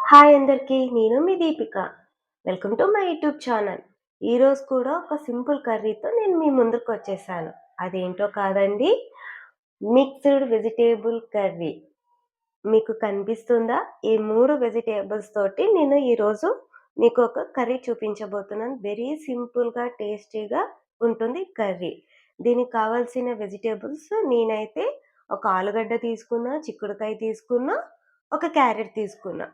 Hi అందరికీ. నేను మీ Deepika. Welcome to my YouTube channel. ఈరోజు కూడా ఒక సింపుల్ కర్రీతో నేను మీ ముందుకొచ్చేసాను. అదేంటో కాదండి, మిక్స్డ్ వెజిటేబుల్ కర్రీ. మీకు కనిపిస్తుందా? ఈ 3 వెజిటేబుల్స్ తోటి నేను ఈరోజు మీకు ఒక కర్రీ చూపించబోతున్నాను. వెరీ సింపుల్‌గా, టేస్టీగా ఉంటుంది కర్రీ. దీనికి కావాల్సిన వెజిటేబుల్స్ నేనైతే ఒక ఆలుగడ్డ తీసుకున్నా, చిక్కుడుకాయ తీసుకున్నా, ఒక క్యారెట్ తీసుకున్నా.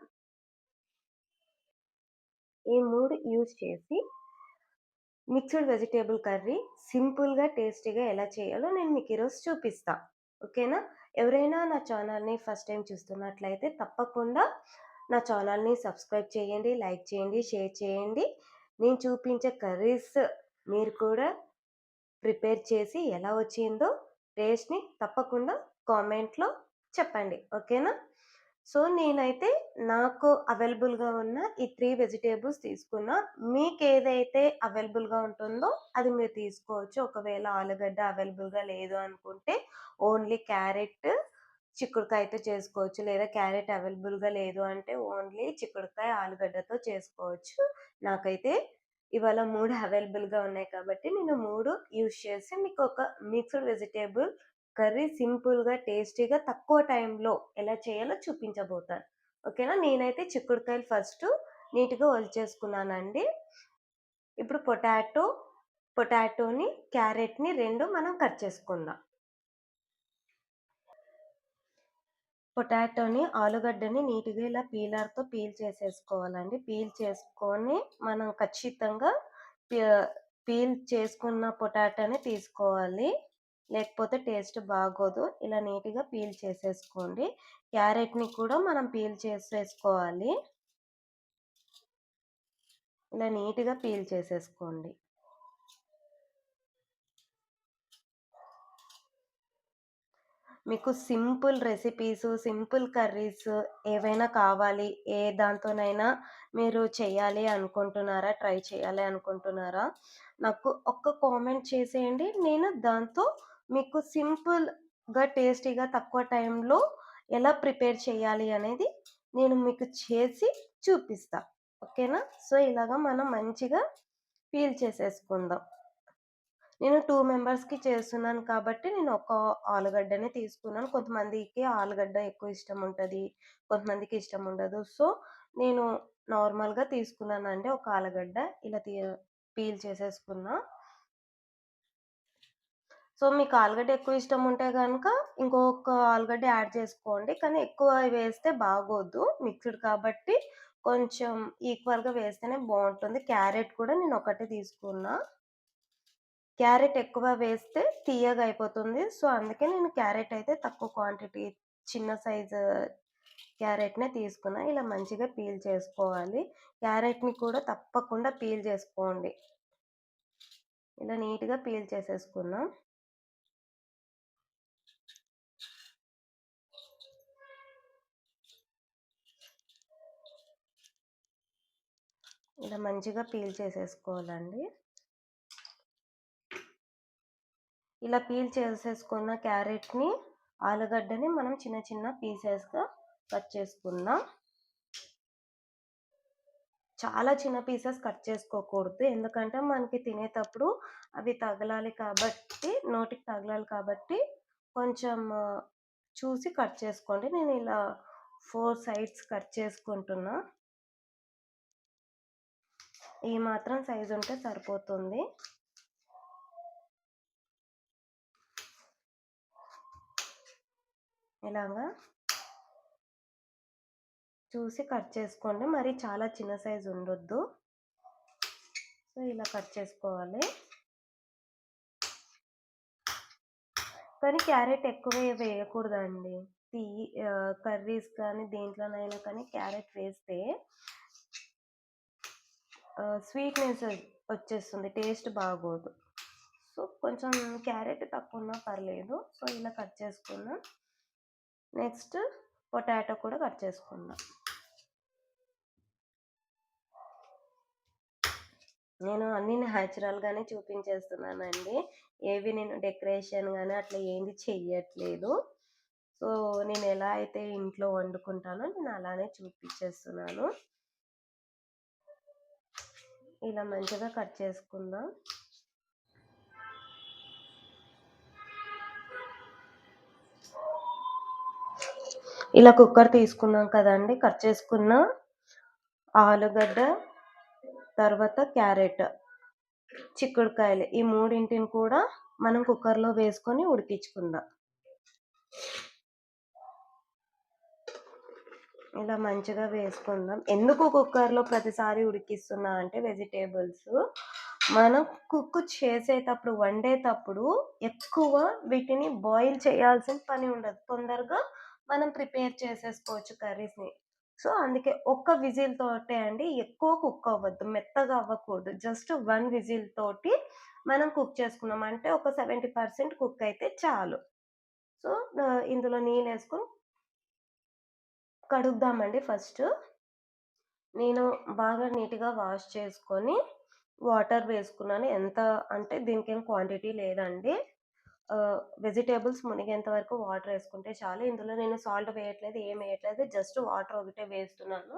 ఈ 3 యూజ్ చేసి మిక్స్డ్ వెజిటేబుల్ కర్రీ సింపుల్‌గా, టేస్టీగా ఎలా చేయాలో నేను మీకు ఈరోజు చూపిస్తా. ఓకేనా? ఎవరైనా నా ఛానల్‌ని ఫస్ట్ టైమ్ చూస్తున్నట్లయితే తప్పకుండా నా ఛానల్‌ని సబ్స్క్రైబ్ చేయండి, లైక్ చేయండి, షేర్ చేయండి. నేను చూపించే కర్రీస్ మీరు కూడా ప్రిపేర్ చేసి ఎలా వచ్చిందో టేస్ట్‌ని తప్పకుండా కామెంట్‌లో చెప్పండి. ఓకేనా? సో, నేనైతే నాకు అవైలబుల్‌గా ఉన్న ఈ 3 వెజిటబుల్స్ తీసుకున్నా. మీకేదైతే అవైలబుల్‌గా ఉంటుందో అది మీరు తీసుకోవచ్చు. ఒకవేళ ఆలుగడ్డ అవైలబుల్‌గా లేదు అనుకుంటే ఓన్లీ క్యారెట్, చిక్కుడుకాయతో చేసుకోవచ్చు. లేదా క్యారెట్ అవైలబుల్‌గా లేదు అంటే ఓన్లీ చిక్కుడుకాయ, ఆలుగడ్డతో చేసుకోవచ్చు. నాకైతే ఇవాళ 3 అవైలబుల్‌గా ఉన్నాయి కాబట్టి నేను 3 యూజ్ చేసి మీకొక మిక్స్డ్ వెజిటబుల్ కర్రీ సింపుల్‌గా, టేస్టీగా తక్కువ టైంలో ఎలా చేయాలో చూపించబోతాను. ఓకేనా? నేనైతే చిక్కుడుకాయలు ఫస్టు నీట్‌గా ఒలిచేసుకున్నానండి. ఇప్పుడు పొటాటోని, క్యారెట్‌ని 2 మనం కట్ చేసుకుందాం. పొటాటోని, ఆలుగడ్డని నీట్‌గా ఇలా పీలర్‌తో పీల్ చేసేసుకోవాలండి. పీల్ చేసుకొని మనం ఖచ్చితంగా పీ పీల్ చేసుకున్న పొటాటోని తీసుకోవాలి. లేకపోతే టేస్ట్ బాగోదు. ఇలా నీట్‌గా పీల్ చేసేసుకోండి. క్యారెట్‌ని కూడా మనం పీల్ చేసేసుకోవాలి. ఇలా నీట్‌గా పీల్ చేసేసుకోండి. మీకు సింపుల్ రెసిపీసు, సింపుల్ కర్రీస్ ఏవైనా కావాలి, ఏ దాంతోనైనా మీరు చేయాలి అనుకుంటున్నారా? ట్రై చేయాలి అనుకుంటున్నారా? నాకు ఒక్క కామెంట్ చేసేయండి. నేను దాంతో మీకు సింపుల్‌గా, టేస్టీగా తక్కువ టైంలో ఎలా ప్రిపేర్ చేయాలి అనేది నేను మీకు చేసి చూపిస్తా. ఓకేనా? సో, ఇలాగ మనం మంచిగా పీల్ చేసేసుకుందాం. నేను 2 మెంబర్స్‌కి చేస్తున్నాను కాబట్టి నేను ఒక ఆలుగడ్డనే తీసుకున్నాను. కొంతమందికి ఆలుగడ్డ ఎక్కువ ఇష్టం ఉంటది. కొంతమందికి ఇష్టం ఉండదు. సో, నేను నార్మల్‌గా తీసుకున్నానండి ఒక ఆలుగడ్డ. ఇలా పీల్ చేసేసుకున్నా. సో, మీకు ఆలుగడ్డ ఎక్కువ ఇష్టం ఉంటే గనక ఇంకొక ఆలుగడ్డ యాడ్ చేసుకోండి. కానీ ఎక్కువ వేస్తే బాగోదు. మిక్స్‌డ్ కాబట్టి కొంచెం ఈక్వల్‌గా వేస్తేనే బావుంటుంది. క్యారెట్ కూడా నేను ఒకటే తీసుకున్నా. క్యారెట్ ఎక్కువ వేస్తే తియ్యగా అయిపోతుంది. సో, అందుకే నేను క్యారెట్ అయితే తక్కువ క్వాంటిటీ చిన్న సైజు క్యారెట్‌నే తీసుకున్నా. ఇలా మంచిగా పీల్ చేసుకోవాలి. క్యారెట్‌ని కూడా తప్పకుండా పీల్ చేసుకోండి. ఇలా నీట్‌గా పీల్ చేసేసుకున్నాం. ఇలా మంచిగా పీల్ చేసేసుకోవాలండి. ఇలా పీల్ చేసేసుకున్న క్యారెట్‌ని, ఆలుగడ్డని మనం చిన్న చిన్న పీసెస్‌గా కట్ చేసుకుందాం. చాలా చిన్న పీసెస్ కట్ చేసుకోకూడదు. ఎందుకంటే మనకి తినేటప్పుడు అవి తగలాలి కాబట్టి, నోటికి తగలాలి కాబట్టి కొంచెం చూసి కట్ చేసుకోండి. నేను ఇలా 4 సైడ్స్ కట్ చేసుకుంటున్నా. ఈ మాత్రం సైజ్ ఉంటే సరిపోతుంది. ఇలాగా చూసి కట్ చేసుకోండి. మరి చాలా చిన్న సైజ్ ఉండొద్దు. సో, ఇలా కట్ చేసుకోవాలి. కానీ క్యారెట్ ఎక్కువ వేయకూడదండి. కర్రీస్ కానీ దేంట్లోనైనా కానీ క్యారెట్ వేస్తే స్వీట్‌నెస్ వచ్చేస్తుంది. టేస్ట్ బాగోదు. సో, కొంచెం క్యారెట్ తక్కువున్నా పర్లేదు. సో, ఇలా కట్ చేసుకున్నా. నెక్స్ట్ పొటాటో కూడా కట్ చేసుకుందాం. నేను అన్నీ న్యాచురల్‌గానే చూపించేస్తున్నానండి. ఏవి నేను డెకరేషన్ గాని అట్లా ఏంది చెయ్యట్లేదు. సో, నేను ఎలా అయితే ఇంట్లో వండుకుంటానో నేను అలానే చూపించేస్తున్నాను. ఇలా మంచిగా కట్ చేసుకుందాం. ఇలా కుక్కర్ తీసుకున్నాం కదండీ! కట్ చేసుకున్న ఆలుగడ్డ, తర్వాత క్యారెట్, చిక్కుడుకాయలు ఈ మూడింటిని కూడా మనం కుక్కర్‌లో వేసుకొని ఉడికించుకుందాం. ఇలా మంచిగా వేసుకుందాం. ఎందుకు కుక్కర్‌లో ప్రతిసారి ఉడికిస్తున్నా అంటే వెజిటబుల్స్ మనం కుక్ చేసేటప్పుడు, వండేటప్పుడు ఎక్కువ వీటిని బాయిల్ చేయాల్సిన పని ఉండదు. తొందరగా మనం ప్రిపేర్ చేసేసుకోవచ్చు కర్రీస్‌ని. సో, అందుకే ఒక్క విజిల్ తోటే అండి, ఎక్కువ కుక్ అవ్వద్దు. మెత్తగా అవ్వకూడదు. జస్ట్ 1 విజిల్ తోటి మనం కుక్ చేసుకున్నాం అంటే ఒక 70% కుక్ అయితే చాలు. సో, ఇందులో నీళ్ళేసుకొని కడుగుదామండి ఫస్ట్. నేను బాగా నీట్‌గా వాష్ చేసుకొని, వాటర్ వేసుకున్నాను. ఎంత అంటే దీనికేం క్వాంటిటీ లేదండి. వెజిటబుల్స్ మునిగేంత వరకు వాటరేసుకుంటే చాలు. ఇందులో నేను సాల్ట్ వేయట్లేదు, ఏమేయట్లేదు. జస్ట్ వాటర్ ఒకటే వేస్తున్నాను.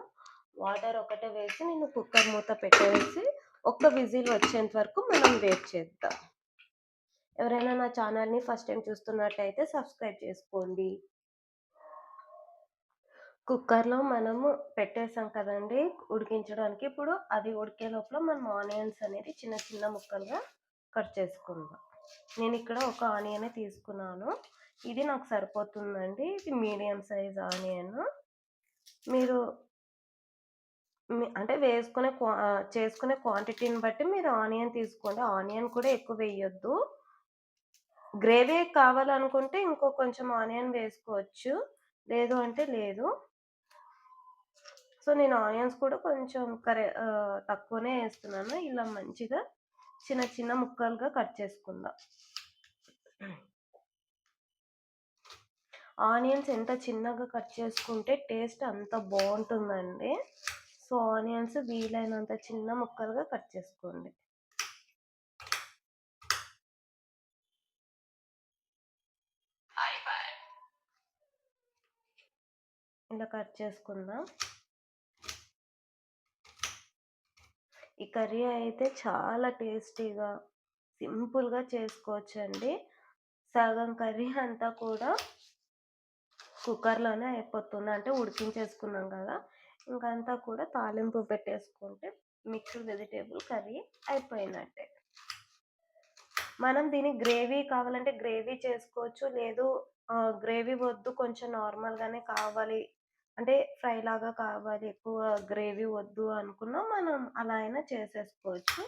వాటర్ ఒకటే వేసి నేను కుక్కర్ మూత పెట్టేసి, ఒక్క విజిల్ వచ్చేంత వరకు మనం వెయిట్ చేద్దాం. ఎవరైనా నా ఛానల్‌ని ఫస్ట్ టైమ్ చూస్తున్నట్టయితే సబ్స్క్రైబ్ చేసుకోండి. కుక్కర్‌లో మనము పెట్టేసాం కదండీ ఉడికించడానికి. ఇప్పుడు అది ఉడికే లోపల మనం ఆనియన్స్ అనేది చిన్న చిన్న ముక్కలుగా కట్ చేసుకుందాం. నేనిక్కడ ఒక ఆనియనే తీసుకున్నాను. ఇది నాకు సరిపోతుందండి. ఇది మీడియం సైజ్ ఆనియన్. మీరు అంటే చేసుకునే క్వాంటిటీని బట్టి మీరు ఆనియన్ తీసుకోండి. ఆనియన్ కూడా ఎక్కువ వేయొద్దు. గ్రేవీ కావాలనుకుంటే ఇంకో కొంచెం ఆనియన్ వేసుకోవచ్చు. లేదు అంటే లేదు. సో, నేను ఆనియన్స్ కూడా కొంచెం తక్కువనే ఏస్తున్నాను. ఇలా మంచిగా చిన్న చిన్న ముక్కలుగా కట్ చేసుకుందాం. ఆనియన్స్ ఎంత చిన్నగా కట్ చేసుకుంటే టేస్ట్ అంత బావుంటుందండి. సో, ఆనియన్స్ వీలైనంత చిన్న ముక్కలుగా కట్ చేసుకోండి. ఇలా కట్ చేసుకుందాం. ఈ కర్రీ అయితే చాలా టేస్టీగా, సింపుల్‌గా చేసుకోవచ్చండి. సగం కర్రీ అంతా కూడా కుక్కర్‌లోనే అయిపోతుంది. అంటే ఉడికించేసుకున్నాం కదా! ఇంకంతా కూడా తాలింపు పెట్టేసుకుంటే మిక్స్డ్ వెజిటబుల్ కర్రీ అయిపోయినట్టే. మనం దీన్ని గ్రేవీ కావాలంటే గ్రేవీ చేసుకోవచ్చు. లేదు గ్రేవీ వద్దు కొంచెం నార్మల్‌గానే కావాలి అంటే ఫ్రై లాగా కావాలి, ఎక్కువ గ్రేవీ వద్దు అనుకున్నా మనం అలా అయినా చేసేసుకోవచ్చు.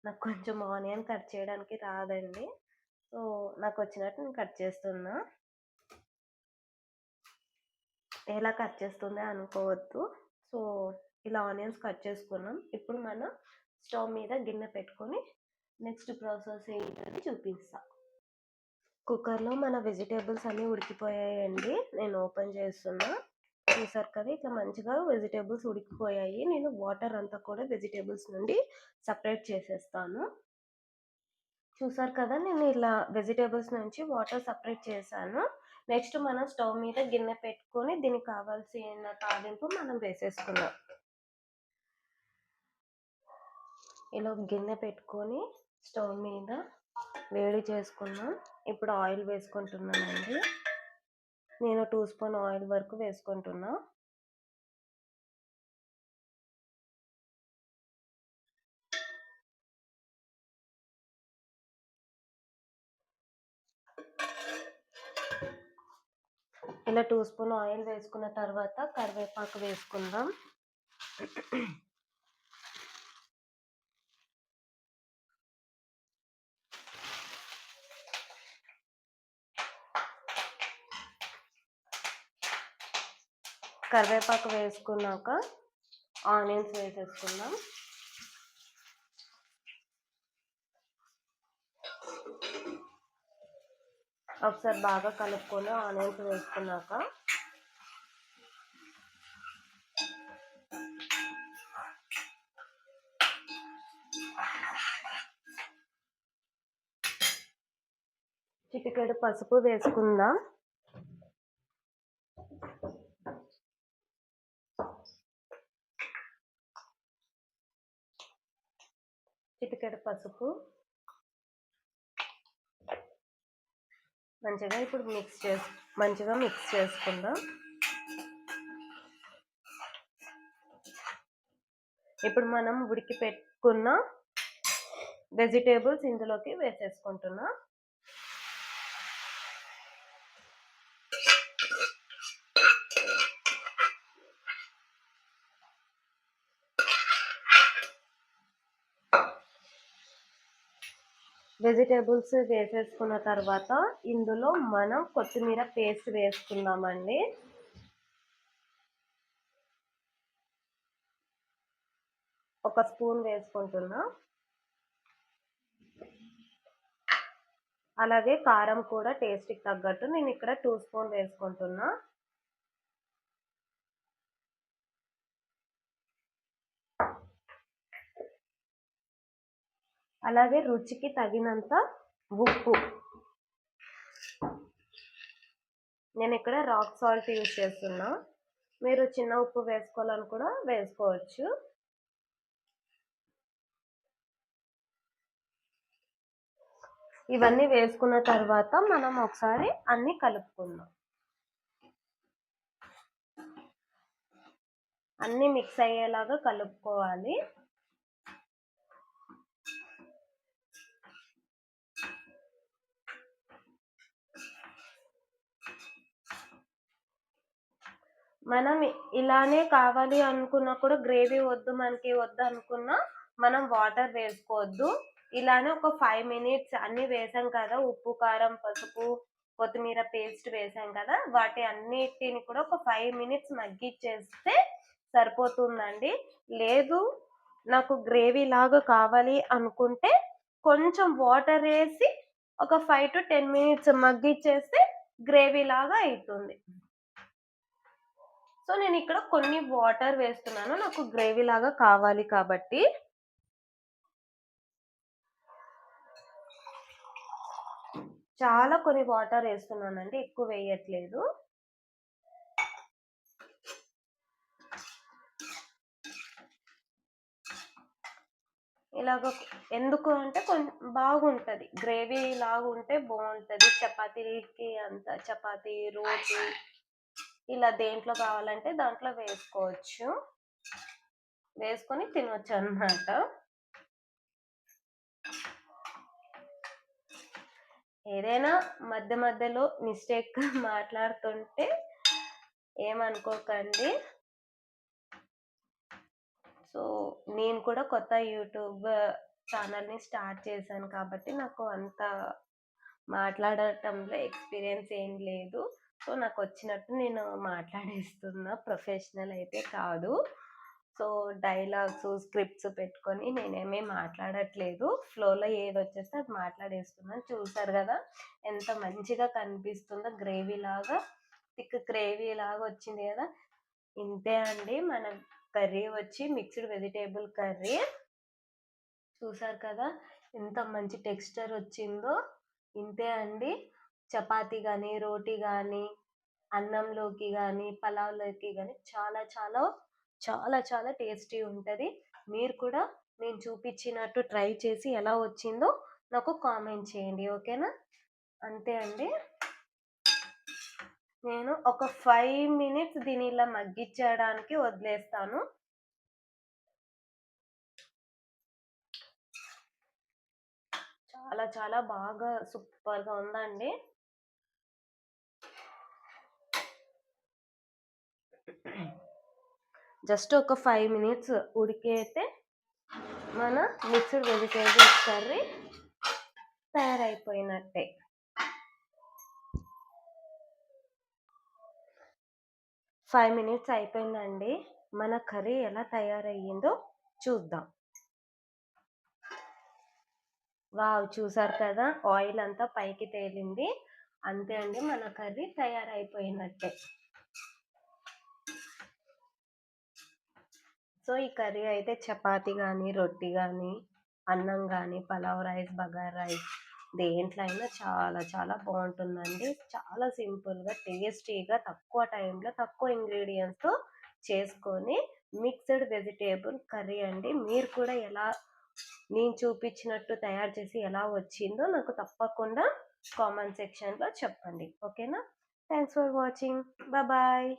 నాకు కొంచెం ఆనియన్ కట్ చేయడానికి రాదండి. సో, నాకొచ్చినట్టు నేను కట్ చేస్తున్నా. ఎలా కట్ చేస్తుందా అనుకోవద్దు. సో, ఇలా ఆనియన్స్ కట్ చేసుకున్నాం. ఇప్పుడు మనం స్టవ్ మీద గిన్నె పెట్టుకొని నెక్స్ట్ ప్రాసెస్ ఏంటని చూపిస్తా. కుక్కర్‌లో మన వెజిటబుల్స్ అన్నీ ఉడికిపోయాయండి. నేను ఓపెన్ చేస్తున్నా. చూసారు కదా! ఇట్లా మంచిగా వెజిటబుల్స్ ఉడికిపోయాయి. నేను వాటర్ అంతా కూడా వెజిటబుల్స్ నుండి సెపరేట్ చేసేస్తాను. చూసారు కదా! నేను ఇలా వెజిటబుల్స్ నుంచి వాటర్ సెపరేట్ చేశాను. నెక్స్ట్ మనం స్టవ్ మీద గిన్నె పెట్టుకొని దీనికి కావాల్సిన తాలింపు మనం వేసేసుకుందాం. ఇలా గిన్నె పెట్టుకొని స్టవ్ మీద వేడి చేసుకుందాం. ఇప్పుడు ఆయిల్ వేసుకుంటున్నానండి. నేను 2 స్పూన్ ఆయిల్ వరకు వేసుకుంటున్నా. ఇలా 2 స్పూన్ ఆయిల్ వేసుకున్న తర్వాత కరివేపాకు వేసుకుందాం. కరివేపాకు వేసుకున్నాక ఆనియన్స్ వేసేసుకుందాం. ఒకసారి బాగా కలుపుకొని ఆనియన్స్ వేసుకున్నాక చిటికెడు పసుపు వేసుకుందాం. చిటికెడు పసుపు ఇప్పుడు మంచిగా మిక్స్ చేసుకుందాం. ఇప్పుడు మనం ఉడికి పెట్టుకున్న వెజిటేబుల్స్ ఇందులోకి వేసేసుకుంటున్నా. వెజిటేబుల్స్ వేసేసుకున్న తర్వాత ఇందులో మనం కొత్తిమీర పేస్ట్ వేసుకుందామండి. ఒక స్పూన్ వేసుకుంటున్నా. అలాగే కారం కూడా టేస్ట్కి తగ్గట్టు నేను ఇక్కడ 2 స్పూన్ వేసుకుంటున్నా. అలాగే రుచికి తగినంత ఉప్పు. నేను ఇక్కడ రాక్ సాల్ట్ యూజ్ చేస్తున్నా. మీరు చిన్న ఉప్పు వేసుకోవాలని కూడా వేసుకోవచ్చు. ఇవన్నీ వేసుకున్న తర్వాత మనం ఒకసారి అన్ని కలుపుకుందాం. అన్ని మిక్స్ అయ్యేలాగా కలుపుకోవాలి. మనం ఇలానే కావాలి అనుకున్నా కూడా గ్రేవీ మనకి వద్దు అనుకున్నా మనం వాటర్ వేసుకోవద్దు. ఇలానే ఒక 5 మినిట్స్ అన్ని వేసాం కదా, ఉప్పు కారం పసుపు కొత్తిమీర పేస్ట్ వేసాం కదా, వాటి అన్నిటిని కూడా ఒక 5 మినిట్స్ మగ్గిచ్చేస్తే సరిపోతుందండి. లేదు నాకు గ్రేవీ లాగా కావాలి అనుకుంటే కొంచెం వాటర్ వేసి ఒక 5 to 10 మినిట్స్ మగ్గిచ్చేస్తే గ్రేవీ లాగా అవుతుంది. సో నేను ఇక్కడ కొన్ని వాటర్ వేస్తున్నాను, నాకు గ్రేవీ లాగా కావాలి కాబట్టి. చాలా కొన్ని వాటర్ వేస్తున్నానండి, ఎక్కువ వేయట్లేదు. ఇలాగ ఎందుకు అంటే కొంచెం బాగుంటుంది, గ్రేవీ లాగా ఉంటే బాగుంటుంది. చపాతీకి చపాతీ రోటీ ఇలా దేంట్లో కావాలంటే దాంట్లో వేసుకోవచ్చు, వేసుకొని తినవచ్చు అన్నమాట. ఏదైనా మధ్య మధ్యలో మిస్టేక్ మాట్లాడుతుంటే ఏమనుకోకండి. సో నేను కూడా కొత్త యూట్యూబ్ ఛానల్ని స్టార్ట్ చేశాను కాబట్టి నాకు అంత మాట్లాడటంలో ఎక్స్పీరియన్స్ ఏం లేదు. సో నాకు వచ్చినట్టు నేను మాట్లాడేస్తున్నా, ప్రొఫెషనల్ అయితే కాదు. సో డైలాగ్స్ స్క్రిప్ట్స్ పెట్టుకొని నేనేమీ మాట్లాడట్లేదు, ఫ్లోలో ఏది వచ్చేస్తే అది మాట్లాడేస్తున్నాను. చూసారు కదా ఎంత మంచిగా కనిపిస్తుందో, గ్రేవీ లాగా థిక్ గ్రేవీ లాగా వచ్చింది కదా. ఇంతే అండి మన కర్రీ వచ్చి మిక్స్డ్ వెజిటేబుల్ కర్రీ. చూసారు కదా ఎంత మంచి టెక్స్చర్ వచ్చిందో. ఇంతే అండి. చపాతీ కానీ రోటీ కానీ అన్నంలోకి కానీ పలావ్లోకి కానీ చాలా చాలా చాలా చాలా టేస్టీ ఉంటుంది. మీరు కూడా నేను చూపించినట్టు ట్రై చేసి ఎలా వచ్చిందో నాకు కామెంట్ చేయండి, ఓకేనా? అంతే అండి. నేను ఒక 5 మినిట్స్ దీని ఇలా మగ్గించడానికి వదిలేస్తాను. చాలా చాలా బాగా సూపర్గా ఉందండి. జస్ట్ ఒక 5 మినిట్స్ ఉడికేస్తే మన మిక్స్డ్ వెజిటేబుల్స్ కర్రీ తయారైపోయినట్టే. ఫైవ్ మినిట్స్ అయిపోయిందండి. మన కర్రీ ఎలా తయారయ్యిందో చూద్దాం. వావ్, చూసారు కదా ఆయిల్ అంతా పైకి తేలింది. అంతే అండి, మన కర్రీ తయారైపోయినట్టే. సో ఈ కర్రీ అయితే చపాతీ కానీ రొట్టి కానీ అన్నం కానీ పలావ్ రైస్ బగారా రైస్ దేంట్లో అయినా చాలా చాలా బావుంటుందండి. చాలా సింపుల్‌గా, టేస్టీగా, తక్కువ టైంలో, తక్కువ ఇంగ్రీడియెంట్స్‌తో చేసుకొని మిక్స్‌డ్ వెజిటబుల్ కర్రీ అండి. మీరు కూడా నేను చూపించినట్టు తయారు చేసి ఎలా వచ్చిందో నాకు తప్పకుండా కామెంట్ సెక్షన్‌లో చెప్పండి. ఓకేనా? Thanks for watching. బాయ్.